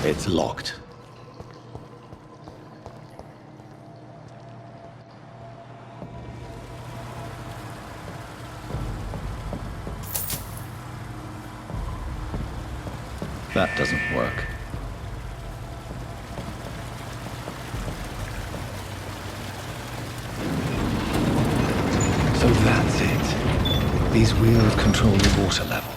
It's locked. That doesn't work. So that's it. These wheels control the water level.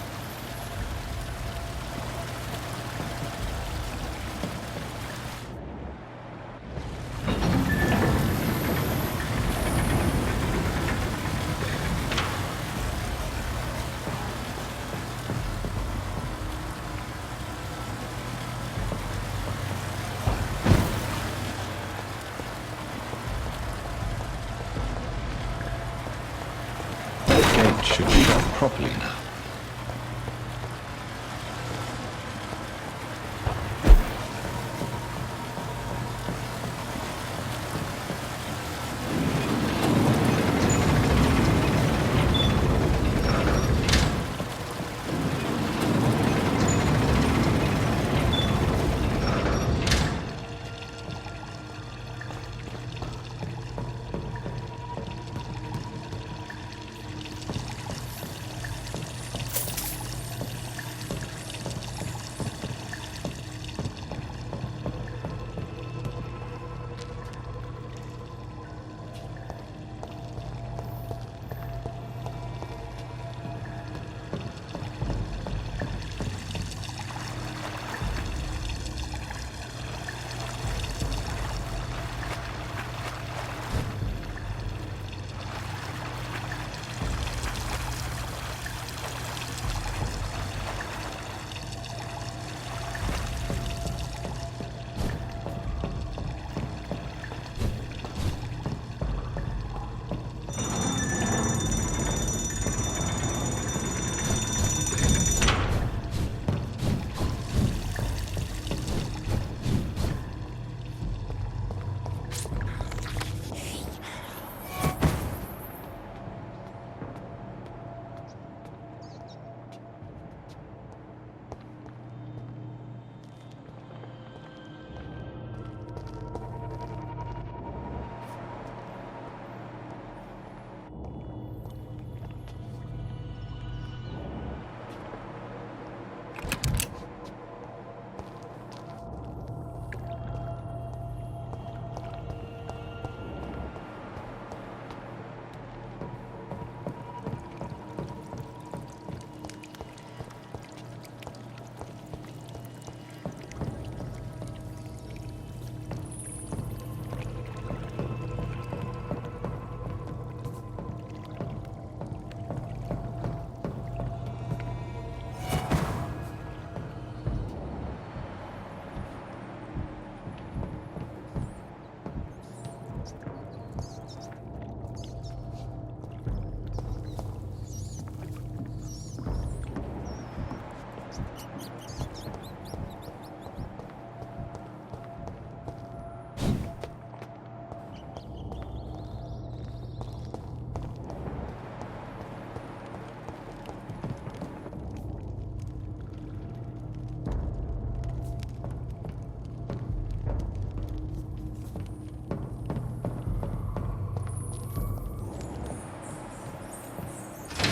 Should shut properly now.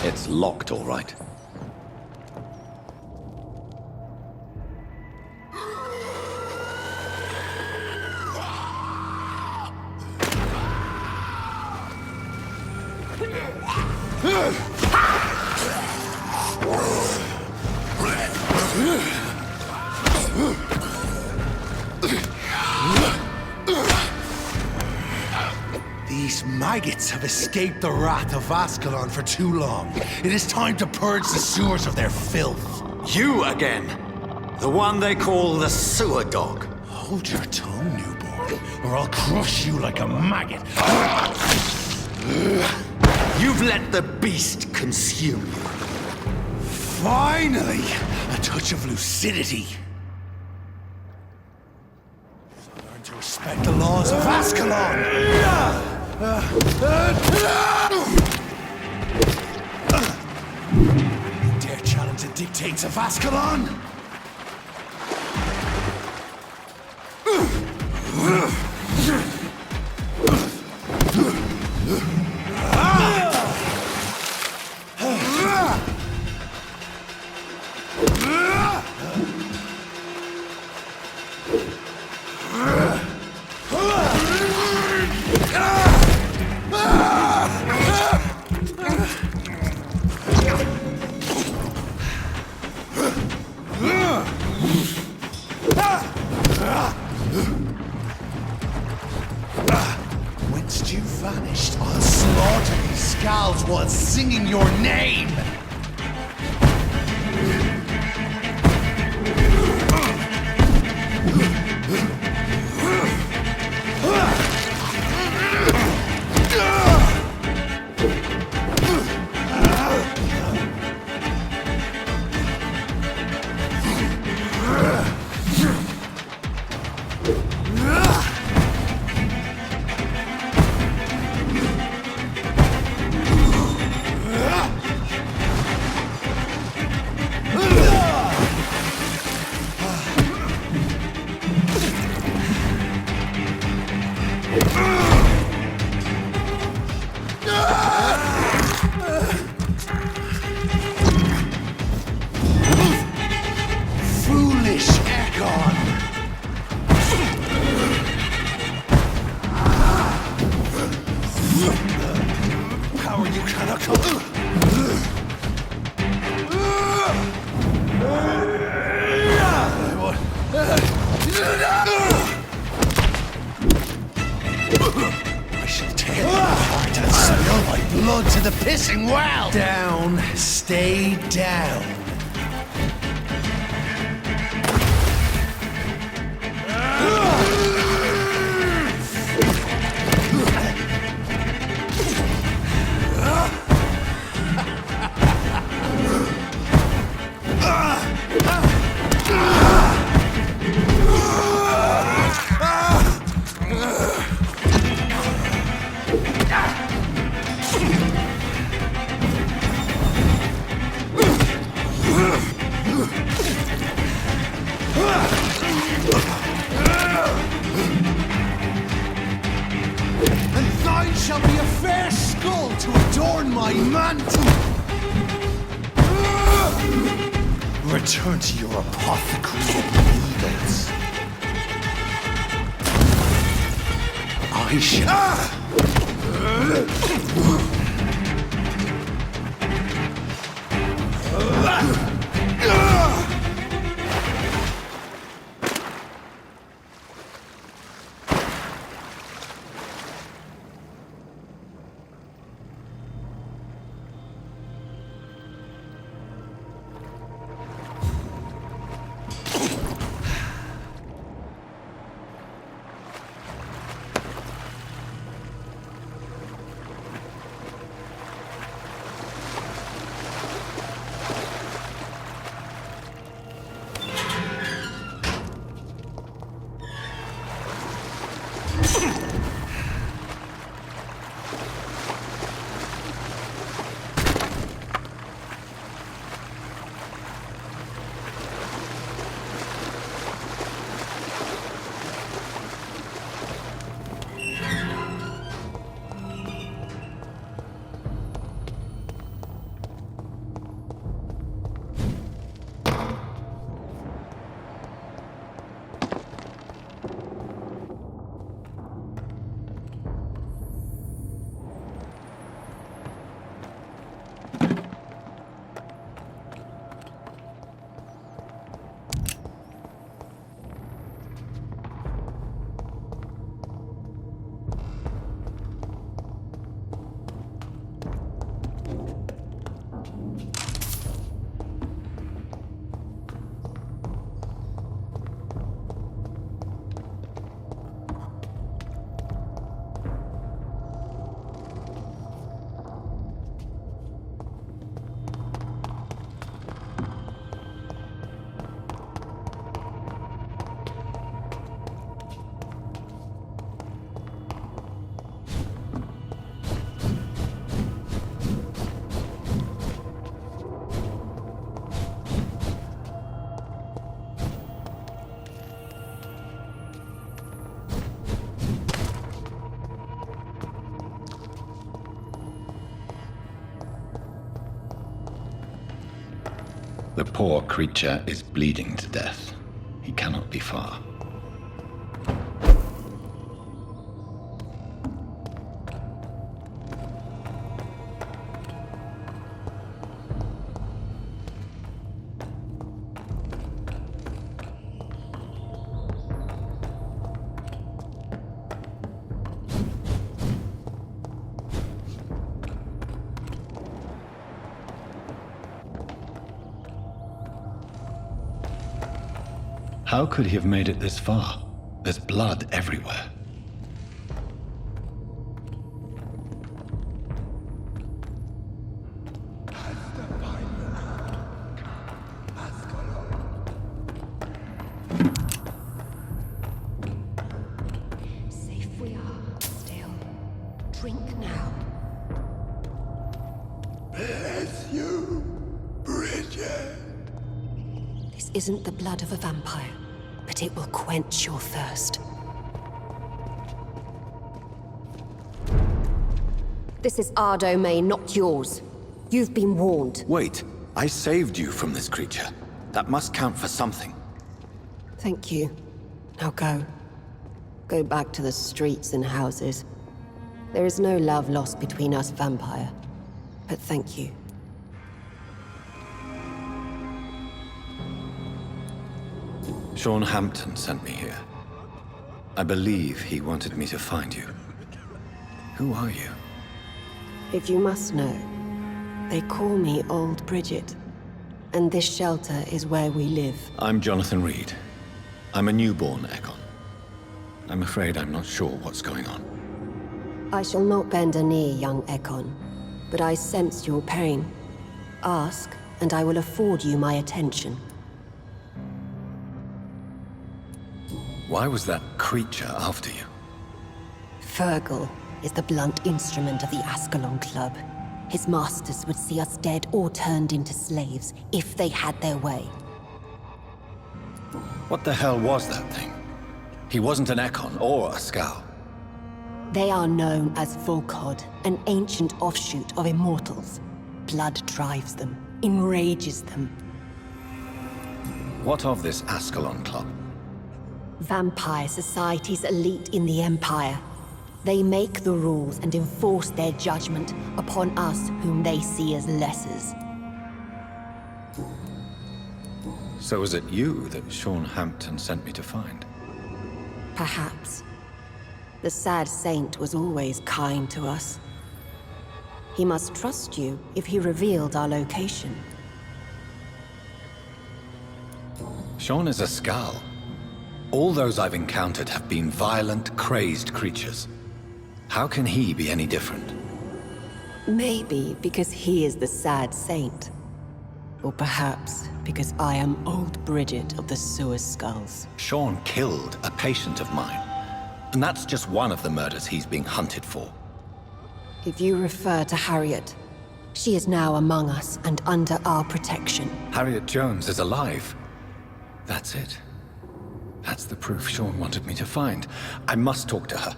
It's locked, all right. These maggots have escaped the wrath of Ascalon for too long. It is time to purge the sewers of their filth. You again! The one they call the sewer dog. Hold your tongue, newborn, or I'll crush you like a maggot. You've let the beast consume you. Finally! A touch of lucidity. So learn to respect the laws of Ascalon! You dare challenge the dictates of Ascalon? Whence you vanished, I'll slaughter these scalds while singing your name! Foolish Ekon! How are you gonna come? I shall tear you apart and spill my blood to the pissing well! Down, stay down. And thine shall be a fair skull to adorn my mantle! Return to your apothecary of needles. I shall... The poor creature is bleeding to death. He cannot be far. How could he have made it this far? There's blood everywhere. Safe we are, still. Drink now. Bless you, Bridget. This isn't the blood of a vampire, but it will quench your thirst. This is our domain, not yours. You've been warned. Wait, I saved you from this creature. That must count for something. Thank you. Now go. Go back to the streets and houses. There is no love lost between us, vampire. But thank you. Sean Hampton sent me here. I believe he wanted me to find you. Who are you? If you must know, they call me Old Bridget. And this shelter is where we live. I'm Jonathan Reed. I'm a newborn Ekon. I'm afraid I'm not sure what's going on. I shall not bend a knee, young Ekon, but I sense your pain. Ask, and I will afford you my attention. Why was that creature after you? Fergal is the blunt instrument of the Ascalon Club. His masters would see us dead or turned into slaves if they had their way. What the hell was that thing? He wasn't an Ekon or a Scowl. They are known as Volkod, an ancient offshoot of immortals. Blood drives them, enrages them. What of this Ascalon Club? Vampire society's elite in the Empire. They make the rules and enforce their judgment upon us whom they see as lessers. So was it you that Sean Hampton sent me to find? Perhaps. The sad saint was always kind to us. He must trust you if he revealed our location. Sean is a Scowl. All those I've encountered have been violent, crazed creatures. How can he be any different? Maybe because he is the sad saint. Or perhaps because I am Old Bridget of the Sewer Skulls. Sean killed a patient of mine. And that's just one of the murders he's being hunted for. If you refer to Harriet, she is now among us and under our protection. Harriet Jones is alive. That's it. That's the proof Sean wanted me to find. I must talk to her.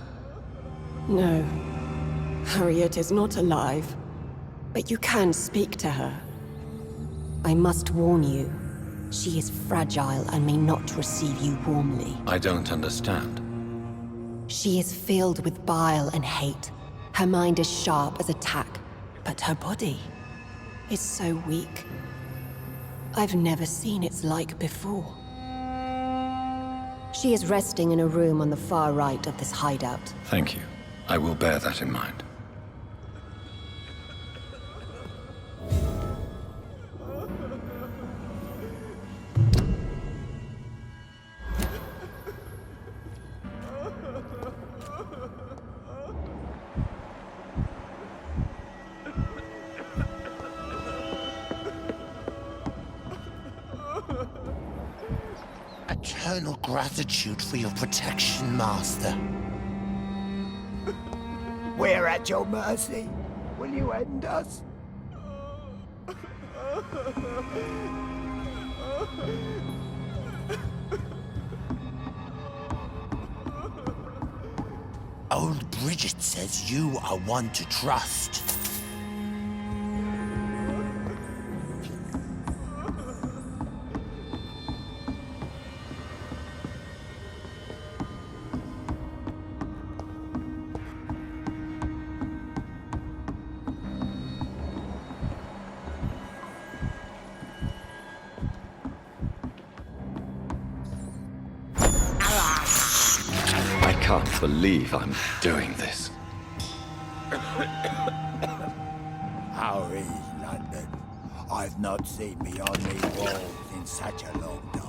No. Harriet is not alive. But you can speak to her. I must warn you. She is fragile and may not receive you warmly. I don't understand. She is filled with bile and hate. Her mind is sharp as a tack, but her body is so weak. I've never seen its like before. She is resting in a room on the far right of this hideout. Thank you. I will bear that in mind. Eternal gratitude for your protection, Master. We're at your mercy. Will you end us? Old Bridget says you are one to trust. can't believe I'm doing this. How is London? I've not seen beyond these walls in such a long time.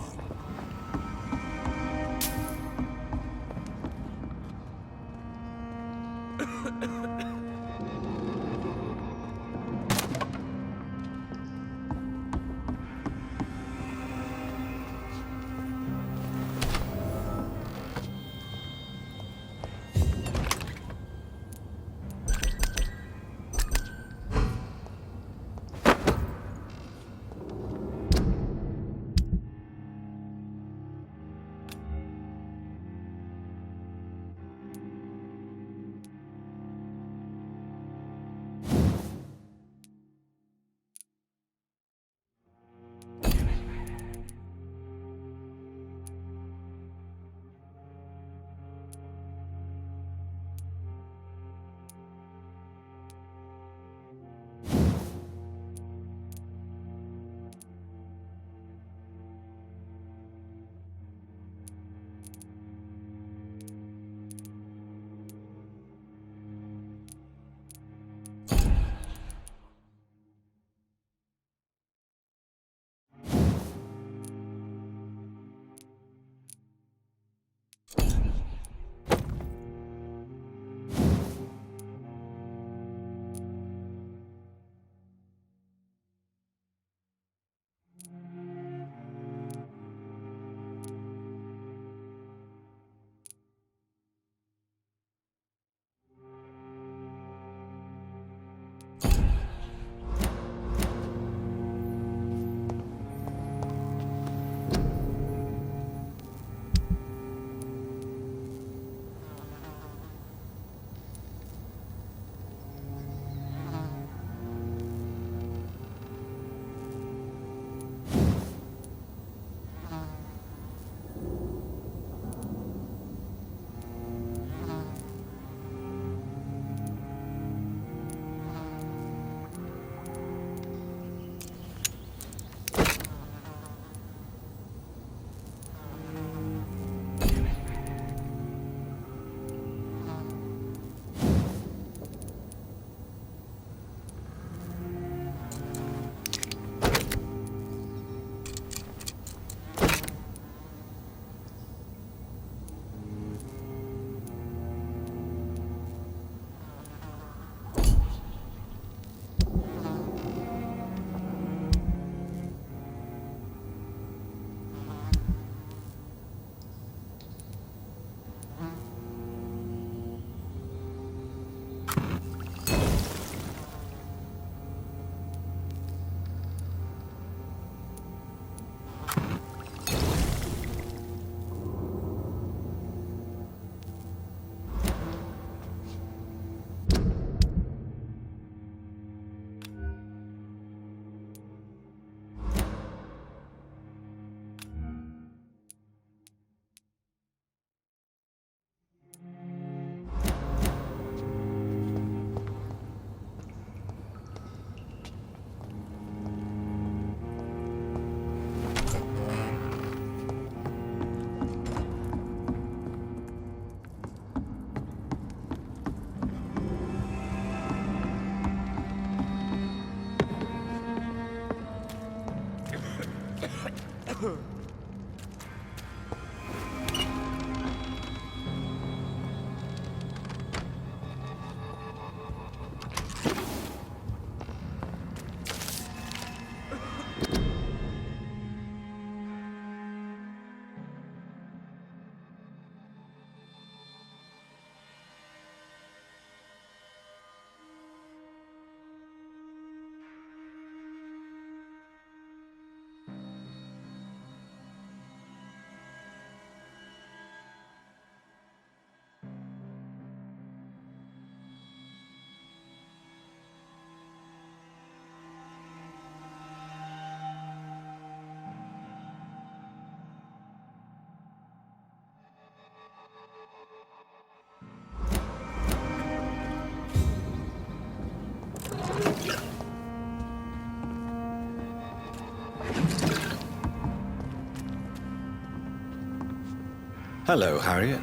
Hello, Harriet.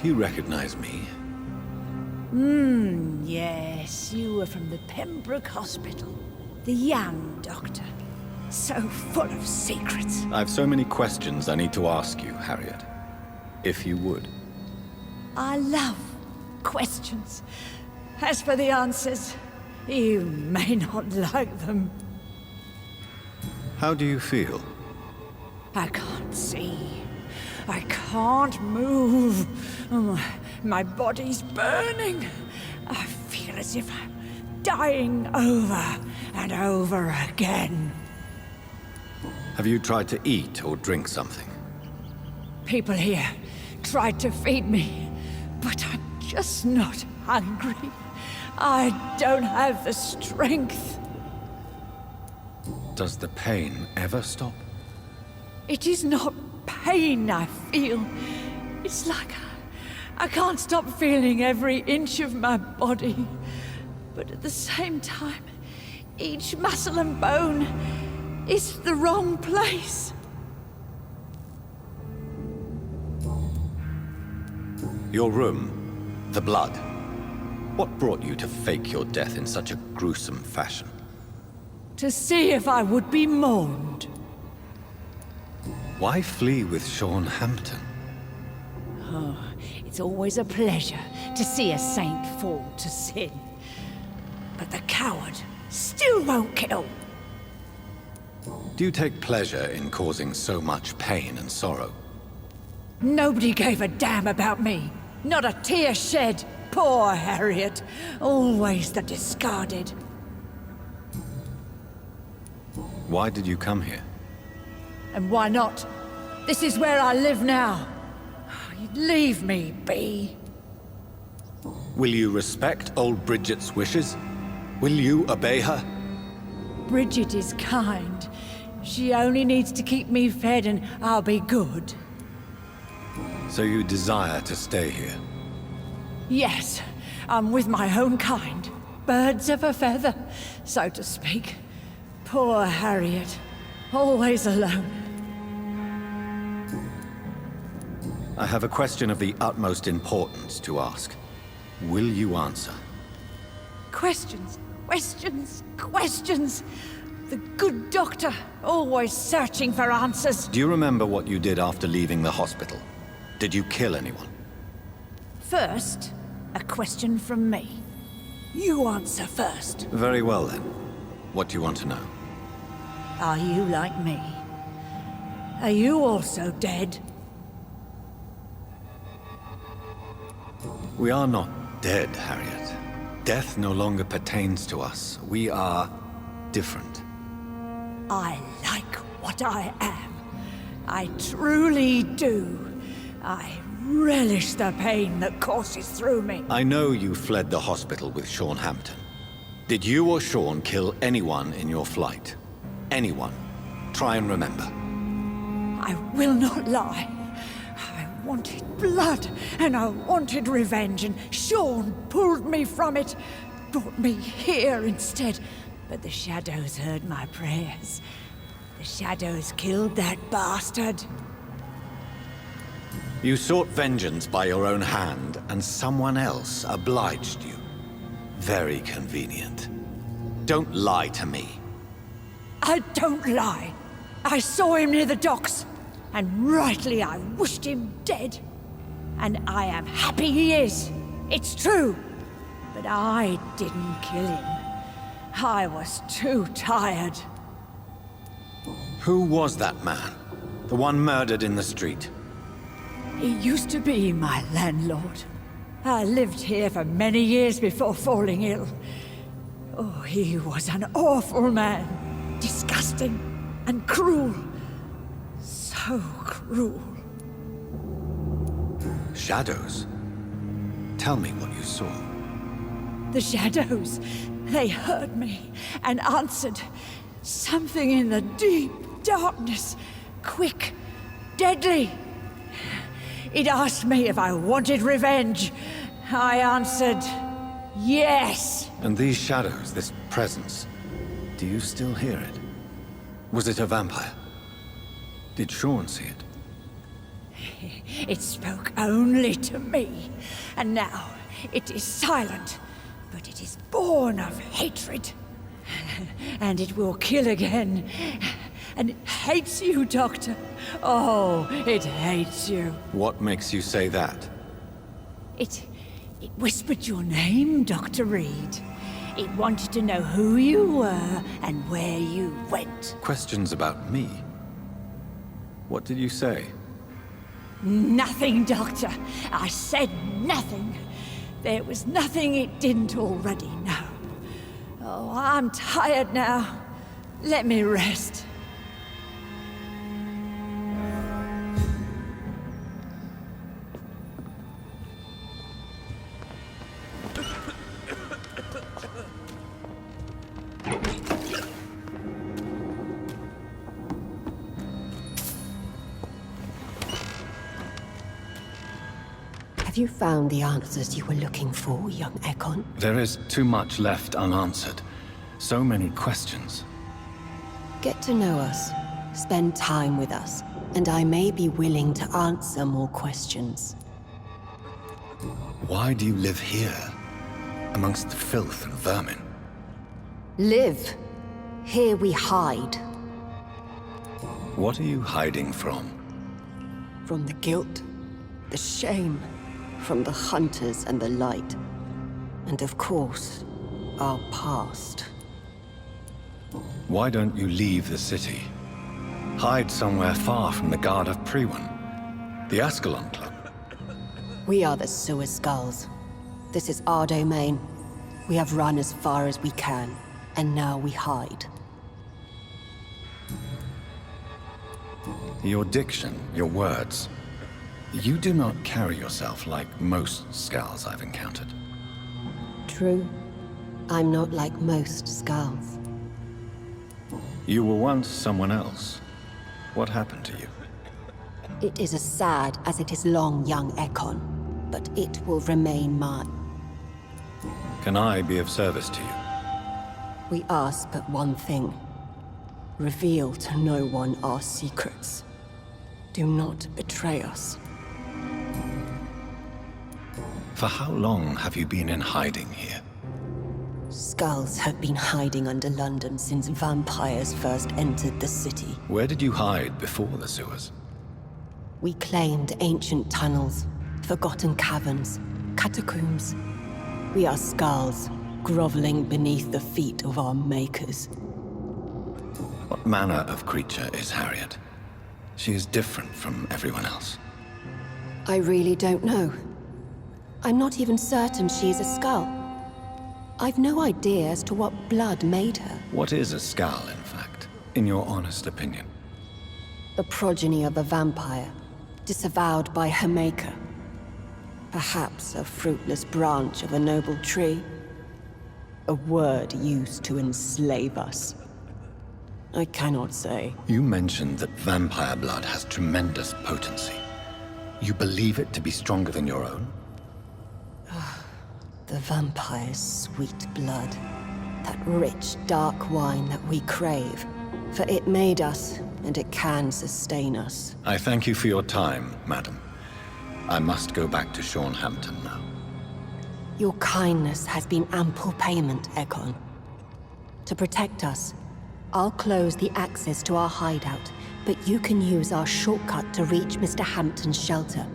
Do you recognize me. Yes, you were from the Pembroke Hospital. The young doctor. So full of secrets. I've so many questions I need to ask you, Harriet. If you would. I love questions. As for the answers, you may not like them. How do you feel? I can't see. I can't move. Oh, my body's burning. I feel as if I'm dying over and over again. Have you tried to eat or drink something? People here tried to feed me, but I'm just not hungry. I don't have the strength. Does the pain ever stop? It is not pain I feel. It's like I can't stop feeling every inch of my body. But at the same time, each muscle and bone is the wrong place. Your room, the blood. What brought you to fake your death in such a gruesome fashion? To see if I would be mourned. Why flee with Sean Hampton? It's always a pleasure to see a saint fall to sin. But the coward still won't kill. Do you take pleasure in causing so much pain and sorrow? Nobody gave a damn about me. Not a tear shed. Poor Harriet. Always the discarded. Why did you come here? And why not? This is where I live now. Leave me be. Will you respect old Bridget's wishes? Will you obey her? Bridget is kind. She only needs to keep me fed and I'll be good. So you desire to stay here? Yes, I'm with my own kind. Birds of a feather, so to speak. Poor Harriet. Always alone. I have a question of the utmost importance to ask. Will you answer? Questions, questions, questions. The good doctor, always searching for answers. Do you remember what you did after leaving the hospital? Did you kill anyone? First, a question from me. You answer first. Very well then. What do you want to know? Are you like me? Are you also dead? We are not dead, Harriet. Death no longer pertains to us. We are different. I like what I am. I truly do. I relish the pain that courses through me. I know you fled the hospital with Sean Hampton. Did you or Sean kill anyone in your flight? Anyone? Try and remember. I will not lie. I wanted blood, and I wanted revenge, and Sean pulled me from it, brought me here instead. But the shadows heard my prayers. The shadows killed that bastard. You sought vengeance by your own hand, and someone else obliged you. Very convenient. Don't lie to me. I don't lie. I saw him near the docks, and rightly I wished him dead. And I am happy he is. It's true. But I didn't kill him. I was too tired. Who was that man? The one murdered in the street? He used to be my landlord. I lived here for many years before falling ill. Oh, he was an awful man. Disgusting and cruel. So cruel. Shadows? Tell me what you saw. The shadows, they heard me and answered. Something in the deep darkness. Quick, deadly. It asked me if I wanted revenge. I answered, yes. And these shadows, this presence, do you still hear it? Was it a vampire? Did Sean see it? It spoke only to me, and now it is silent, but it is born of hatred. And it will kill again. And it hates you, Doctor. Oh, it hates you. What makes you say that? It whispered your name, Dr. Reed. It wanted to know who you were and where you went. Questions about me? What did you say? Nothing, Doctor. I said nothing. There was nothing it didn't already know. Oh, I'm tired now. Let me rest. Have you found the answers you were looking for, young Ekon? There is too much left unanswered. So many questions. Get to know us, spend time with us, and I may be willing to answer more questions. Why do you live here, amongst the filth and vermin? Live. Here we hide. What are you hiding from? From the guilt, the shame, from the hunters and the light. And of course, our past. Why don't you leave the city? Hide somewhere far from the Guard of Priwen, the Ascalon Club. We are the Sewer Skulls. This is our domain. We have run as far as we can, and now we hide. Your diction, your words. You do not carry yourself like most Skulls I've encountered. True. I'm not like most Skulls. You were once someone else. What happened to you? It is as sad as it is long, young Ekon, but it will remain mine. Can I be of service to you? We ask but one thing. Reveal to no one our secrets. Do not betray us. For how long have you been in hiding here? Skulls have been hiding under London since vampires first entered the city. Where did you hide before the sewers? We claimed ancient tunnels, forgotten caverns, catacombs. We are Skulls, groveling beneath the feet of our makers. What manner of creature is Harriet? She is different from everyone else. I really don't know. I'm not even certain she is a Skull. I've no idea as to what blood made her. What is a Skull, in fact, in your honest opinion? The progeny of a vampire, disavowed by her maker. Perhaps a fruitless branch of a noble tree. A word used to enslave us. I cannot say. You mentioned that vampire blood has tremendous potency. You believe it to be stronger than your own? The vampire's sweet blood. That rich, dark wine that we crave. For it made us, and it can sustain us. I thank you for your time, madam. I must go back to Shornhampton now. Your kindness has been ample payment, Ekon. To protect us, I'll close the access to our hideout, but you can use our shortcut to reach Mr. Hampton's shelter.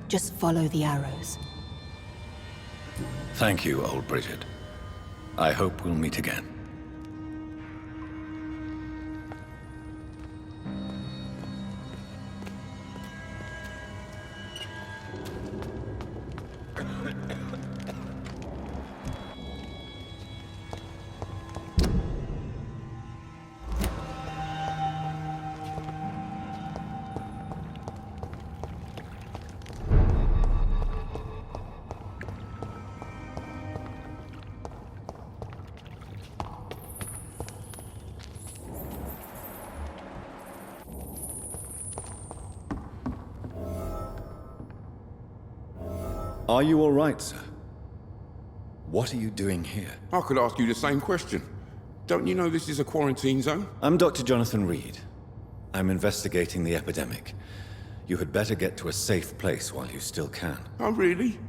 Just follow the arrows. Thank you, old Bridget. I hope we'll meet again. Are you all right, sir? What are you doing here? I could ask you the same question. Don't you know this is a quarantine zone? I'm Dr. Jonathan Reed. I'm investigating the epidemic. You had better get to a safe place while you still can. Oh, really?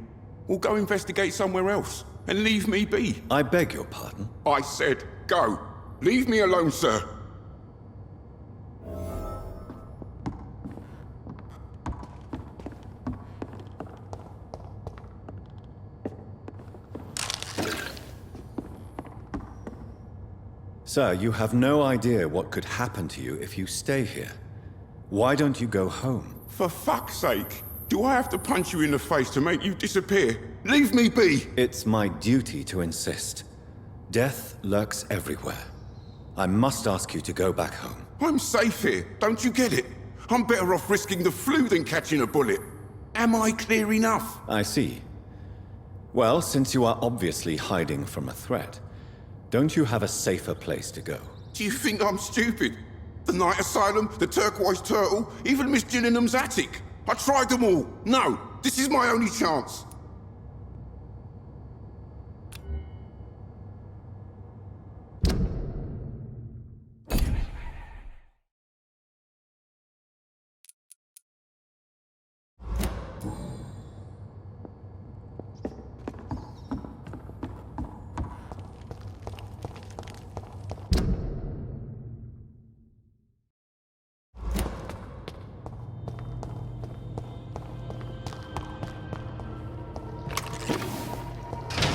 Well, go investigate somewhere else and leave me be. I beg your pardon? I said, go. Leave me alone, sir. Sir, you have no idea what could happen to you if you stay here. Why don't you go home? For fuck's sake. Do I have to punch you in the face to make you disappear? Leave me be! It's my duty to insist. Death lurks everywhere. I must ask you to go back home. I'm safe here, don't you get it? I'm better off risking the flu than catching a bullet. Am I clear enough? I see. Well, since you are obviously hiding from a threat, don't you have a safer place to go? Do you think I'm stupid? The Night Asylum, the Turquoise Turtle, even Miss Gillingham's attic. I tried them all. No, this is my only chance.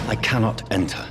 I cannot enter.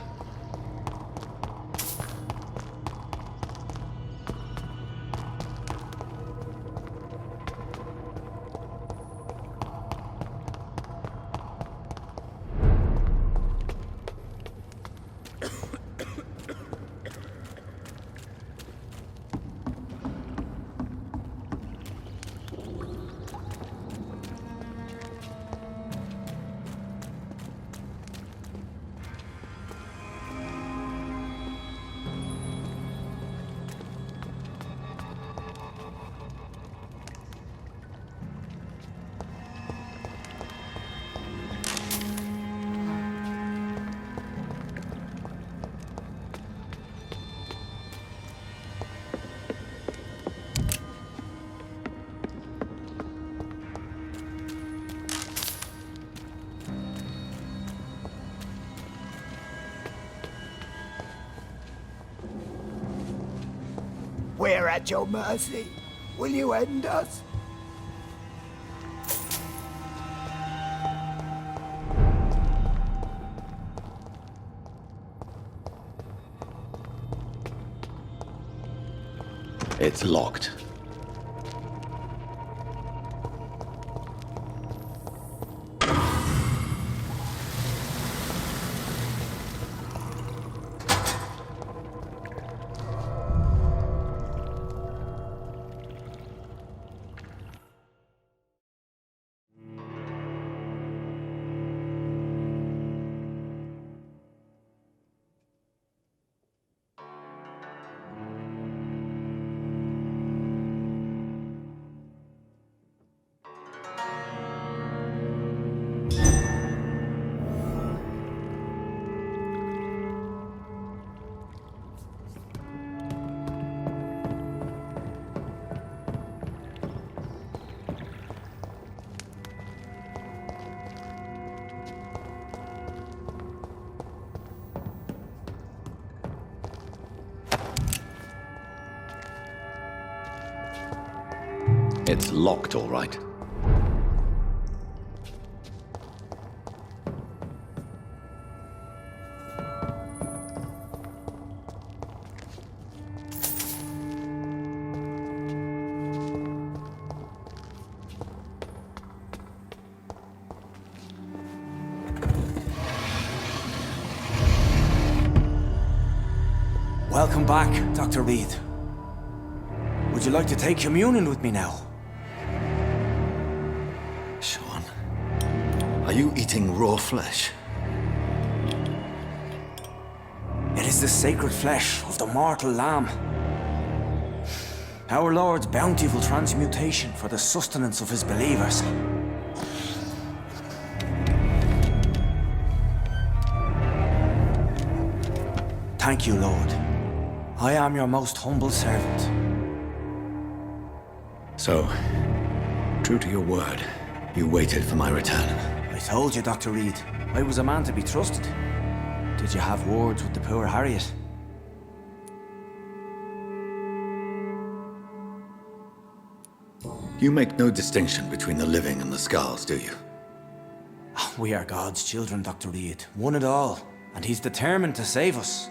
We're at your mercy. Will you end us? It's locked. It's locked, all right. Welcome back, Dr. Reed. Would you like to take communion with me now? Sean, are you eating raw flesh? It is the sacred flesh of the mortal lamb. Our Lord's bountiful transmutation for the sustenance of his believers. Thank you, Lord. I am your most humble servant. So, True to your word, you waited for my return. I told you, Dr. Reed. I was a man to be trusted. Did you have words with the poor Harriet? You make no distinction between the living and the Skulls, do you? We are God's children, Dr. Reed. One and all. And he's determined to save us.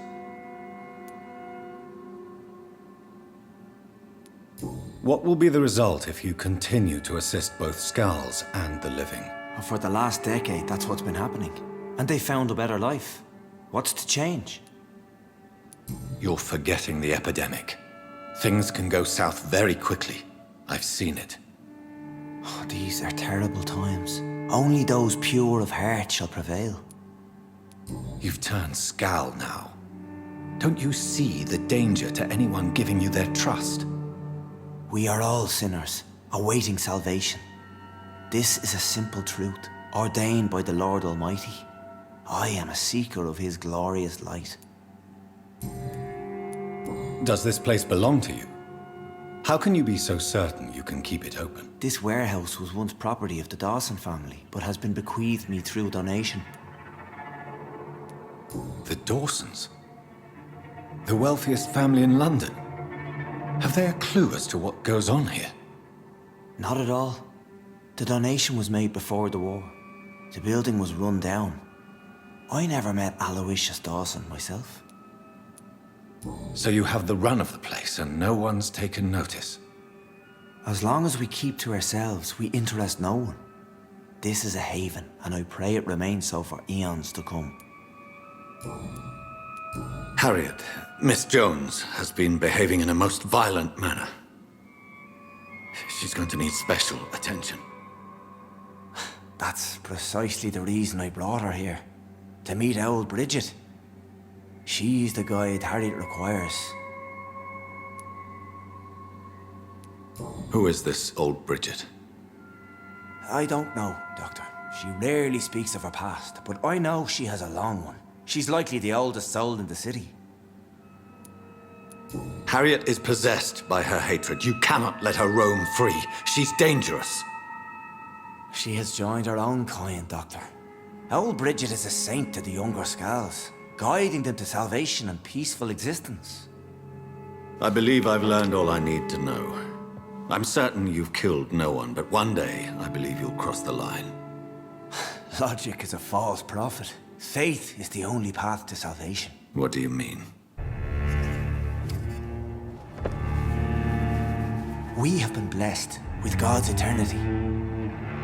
What will be the result if you continue to assist both Skulls and the living? For the last decade, that's what's been happening. And they found a better life. What's to change? You're forgetting the epidemic. Things can go south very quickly. I've seen it. Oh, these are terrible times. Only those pure of heart shall prevail. You've turned Skal now. Don't you see the danger to anyone giving you their trust? We are all sinners, awaiting salvation. This is a simple truth, ordained by the Lord Almighty. I am a seeker of His glorious light. Does this place belong to you? How can you be so certain you can keep it open? This warehouse was once property of the Dawson family, but has been bequeathed me through donation. The Dawsons? The wealthiest family in London? Have they a clue as to what goes on here? Not at all. The donation was made before the war. The building was run down. I never met Aloysius Dawson myself. So you have the run of the place and no one's taken notice? As long as we keep to ourselves, we interest no one. This is a haven, and I pray it remains so for eons to come. Harriet, Miss Jones, has been behaving in a most violent manner. She's going to need special attention. That's precisely the reason I brought her here. To meet old Bridget. She's the guide Harriet requires. Who is this old Bridget? I don't know, Doctor. She rarely speaks of her past, but I know she has a long one. She's likely the oldest soul in the city. Harriet is possessed by her hatred. You cannot let her roam free. She's dangerous. She has joined her own kind, Doctor. Old Bridget is a saint to the younger Skulls, guiding them to salvation and peaceful existence. I believe I've learned all I need to know. I'm certain you've killed no one, but one day I believe you'll cross the line. Logic is a false prophet. Faith is the only path to salvation. What do you mean? We have been blessed with God's eternity.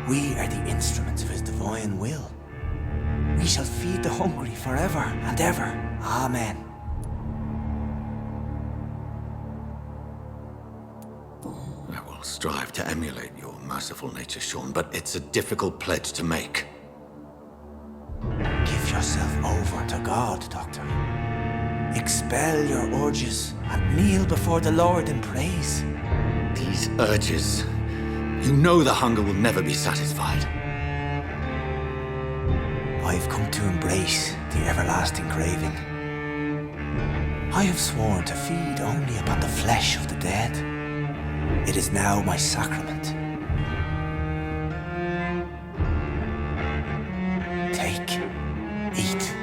We are the instruments of His divine will. We shall feed the hungry forever and ever. Amen. I will strive to emulate your merciful nature, Sean, but it's a difficult pledge to make. Give yourself over to God, Doctor. Expel your urges and kneel before the Lord in praise. These urges. You know the hunger will never be satisfied. I've come to embrace the everlasting craving. I have sworn to feed only upon the flesh of the dead. It is now my sacrament. Take, eat.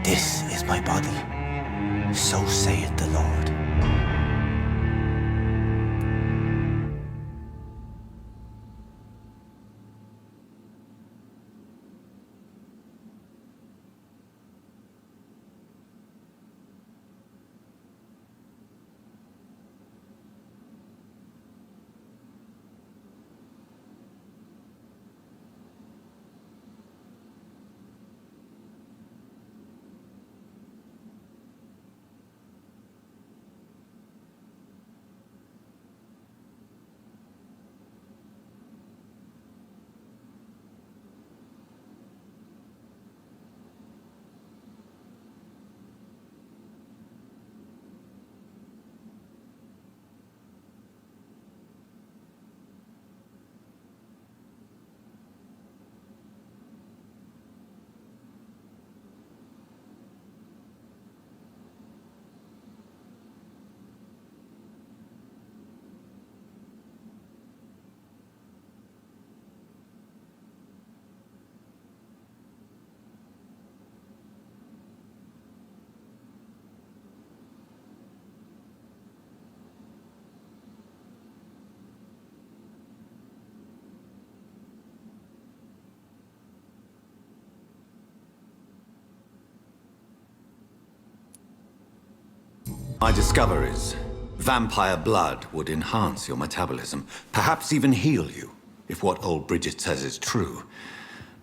This is my body. So saith the Lord. My discoveries. Vampire blood would enhance your metabolism, perhaps even heal you. If what old Bridget says is true,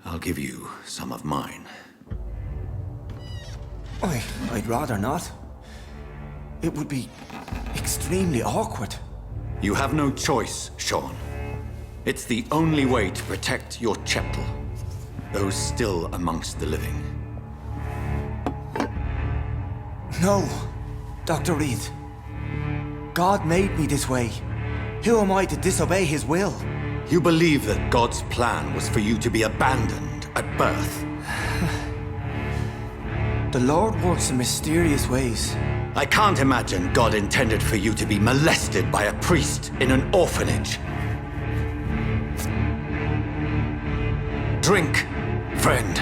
I'll give you some of mine. I'd rather not. It would be extremely awkward. You have no choice, Sean. It's the only way to protect your Cheptel, those still amongst the living. No, Dr. Reed. God made me this way. Who am I to disobey his will? You believe that God's plan was for you to be abandoned at birth? The Lord works in mysterious ways. I can't imagine God intended for you to be molested by a priest in an orphanage. Drink, friend.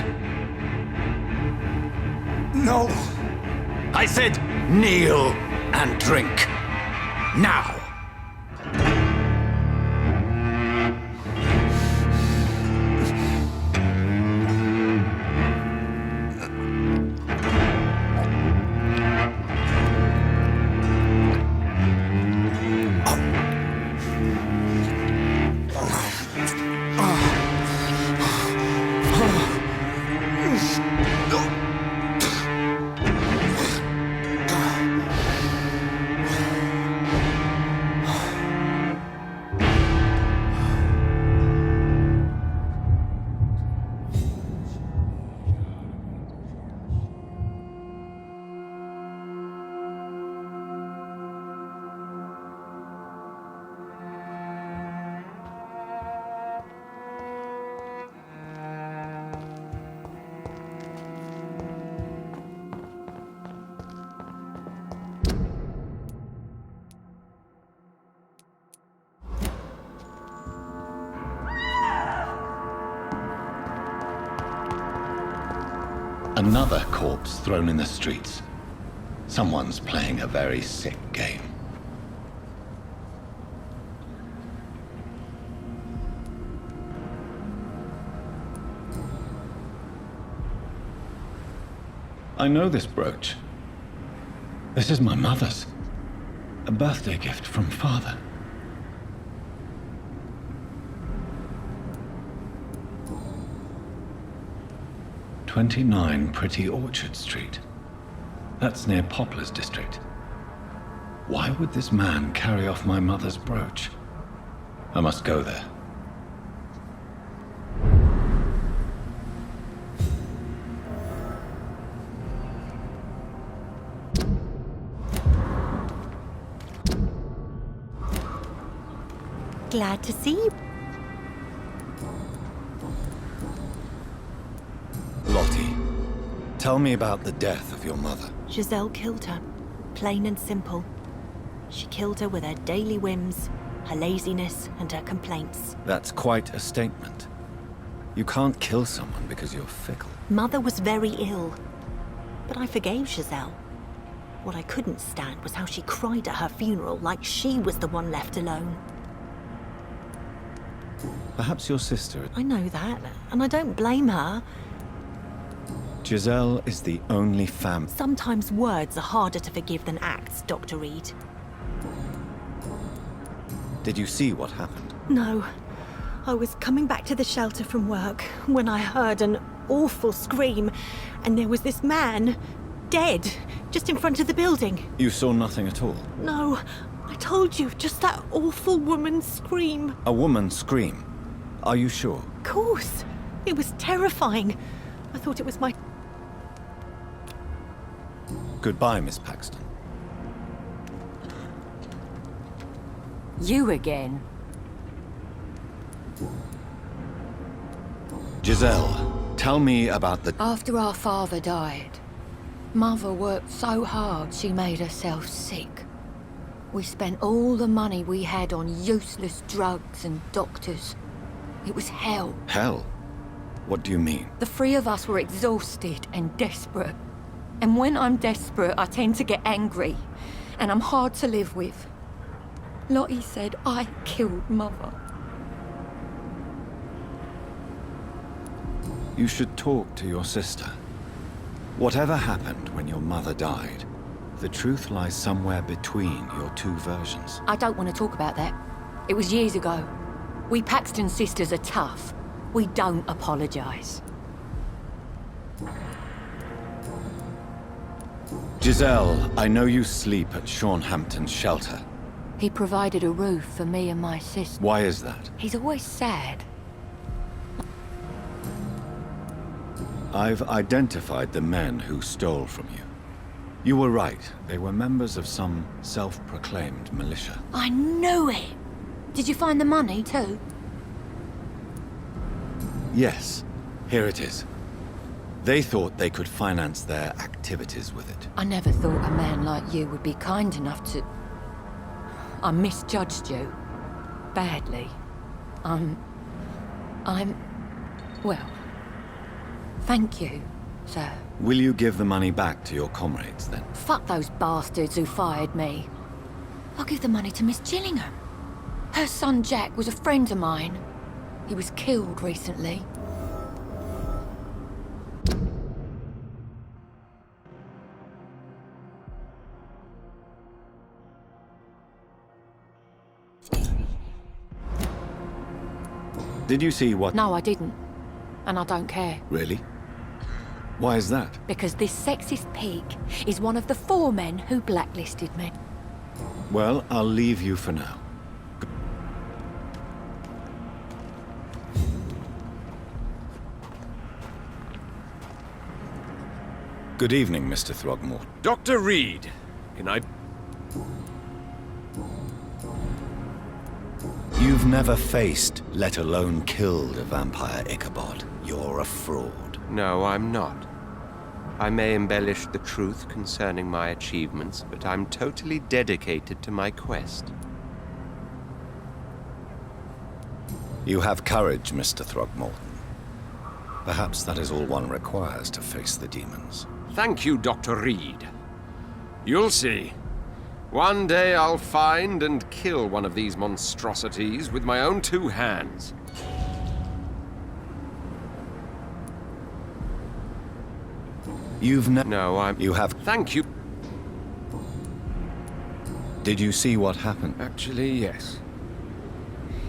No! I said kneel and drink. Now! Another corpse thrown in the streets. Someone's playing a very sick game. I know this brooch. This is my mother's. A birthday gift from father. "29 Pretty Orchard Street. That's near Poplar's district. Why would this man carry off my mother's brooch? I must go there. Glad to see you. Lottie, tell me about the death of your mother. Giselle killed her. Plain and simple. She killed her with her daily whims, her laziness, and her complaints. That's quite a statement. You can't kill someone because you're fickle. Mother was very ill, but I forgave Giselle. What I couldn't stand was how she cried at her funeral like she was the one left alone. Perhaps your sister... I know that, and I don't blame her. Giselle is the only fam... Sometimes words are harder to forgive than acts, Dr. Reed. Did you see what happened? No. I was coming back to the shelter from work when I heard an awful scream, and there was this man, dead, just in front of the building. You saw nothing at all? No. I told you, just that awful woman's scream. A woman scream? Are you sure? Of course. It was terrifying. I thought it was my... Goodbye, Miss Paxton. You again? Giselle, tell me about the... After our father died, Mother worked so hard she made herself sick. We spent all the money we had on useless drugs and doctors. It was hell. Hell? What do you mean? The three of us were exhausted and desperate. And when I'm desperate, I tend to get angry. And I'm hard to live with. Lottie said I killed Mother. You should talk to your sister. Whatever happened when your mother died, The truth lies somewhere between your two versions. I don't want to talk about that. It was years ago. We Paxton sisters are tough. We don't apologize. Giselle, I know you sleep at Hampton's shelter. He provided a roof for me and my sister. Why is that? He's always sad. I've identified the men who stole from you. You were right. They were members of some self-proclaimed militia. I knew it! Did you find the money, too? Yes, here it is. They thought they could finance their activities with it. I never thought a man like you would be kind enough to... I misjudged you. Badly. Well... Thank you, sir. Will you give the money back to your comrades, then? Fuck those bastards who fired me. I'll give the money to Miss Gillingham. Her son Jack was a friend of mine. He was killed recently. Did you see what... No, I didn't. And I don't care. Really? Why is that? Because this sexist pig is one of the 4 men who blacklisted me. Well, I'll leave you for now. Good evening, Mr. Throgmorton. Dr. Reed, can I... You've never faced, let alone killed, a vampire, Ichabod. You're a fraud. No, I'm not. I may embellish the truth concerning my achievements, but I'm totally dedicated to my quest. You have courage, Mr. Throgmorton. Perhaps that is all one requires to face the demons. Thank you, Dr. Reed. You'll see. One day I'll find and kill one of these monstrosities with my own 2 hands. You've No, You have... Thank you. Did you see what happened? Actually, yes.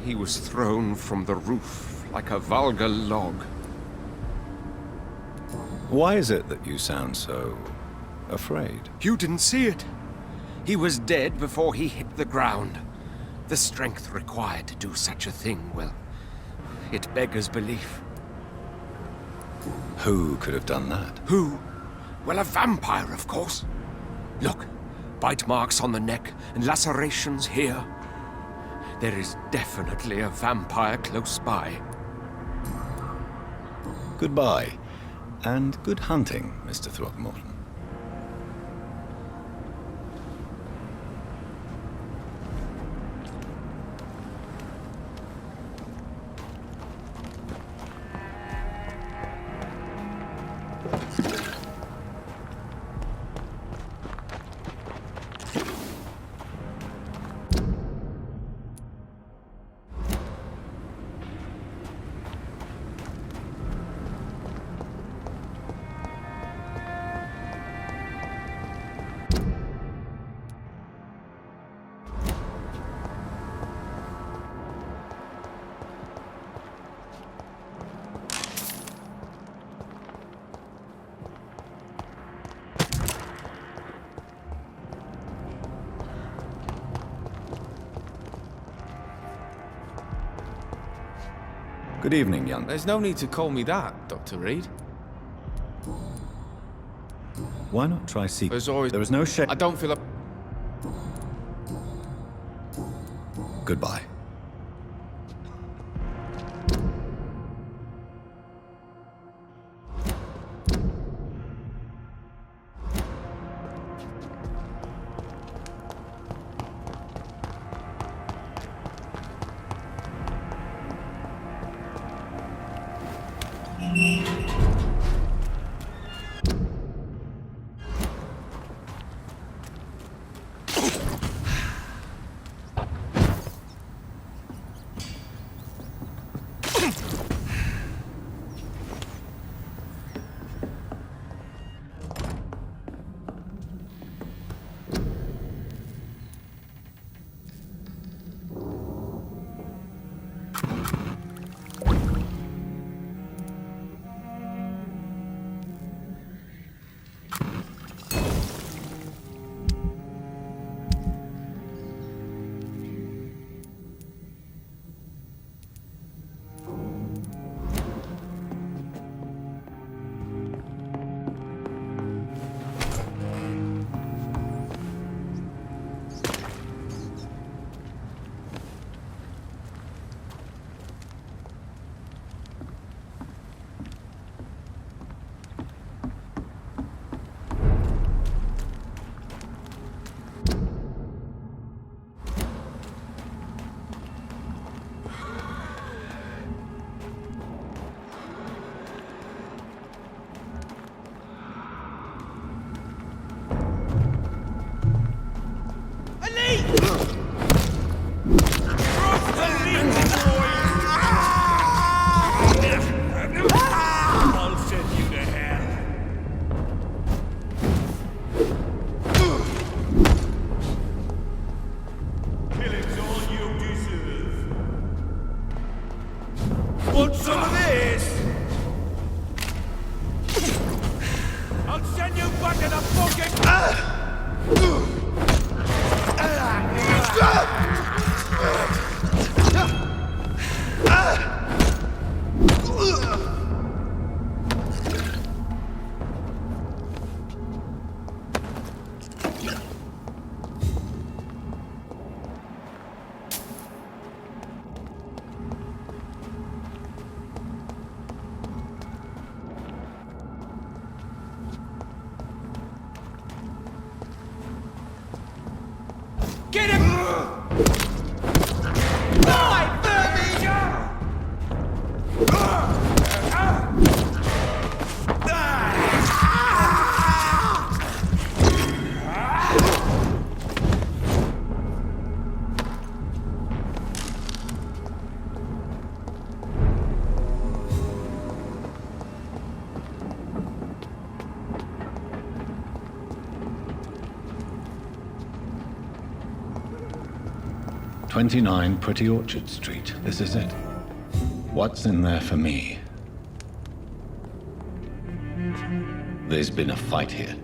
He was thrown from the roof like a vulgar log. Why is it that you sound so... afraid? You didn't see it. He was dead before he hit the ground. The strength required to do such a thing, well, it beggars belief. Who could have done that? Who? Well, a vampire, of course. Look, bite marks on the neck and lacerations here. There is definitely a vampire close by. Goodbye, and good hunting, Mr. Throgmorton. Good evening, young... There's no need to call me that, Dr. Reed. Why not try seek... There's always... There is no shame... I don't feel a... Goodbye. Get him! Die, Vermi! "29 Pretty Orchard Street. This is it. What's in there for me?" There's been a fight here.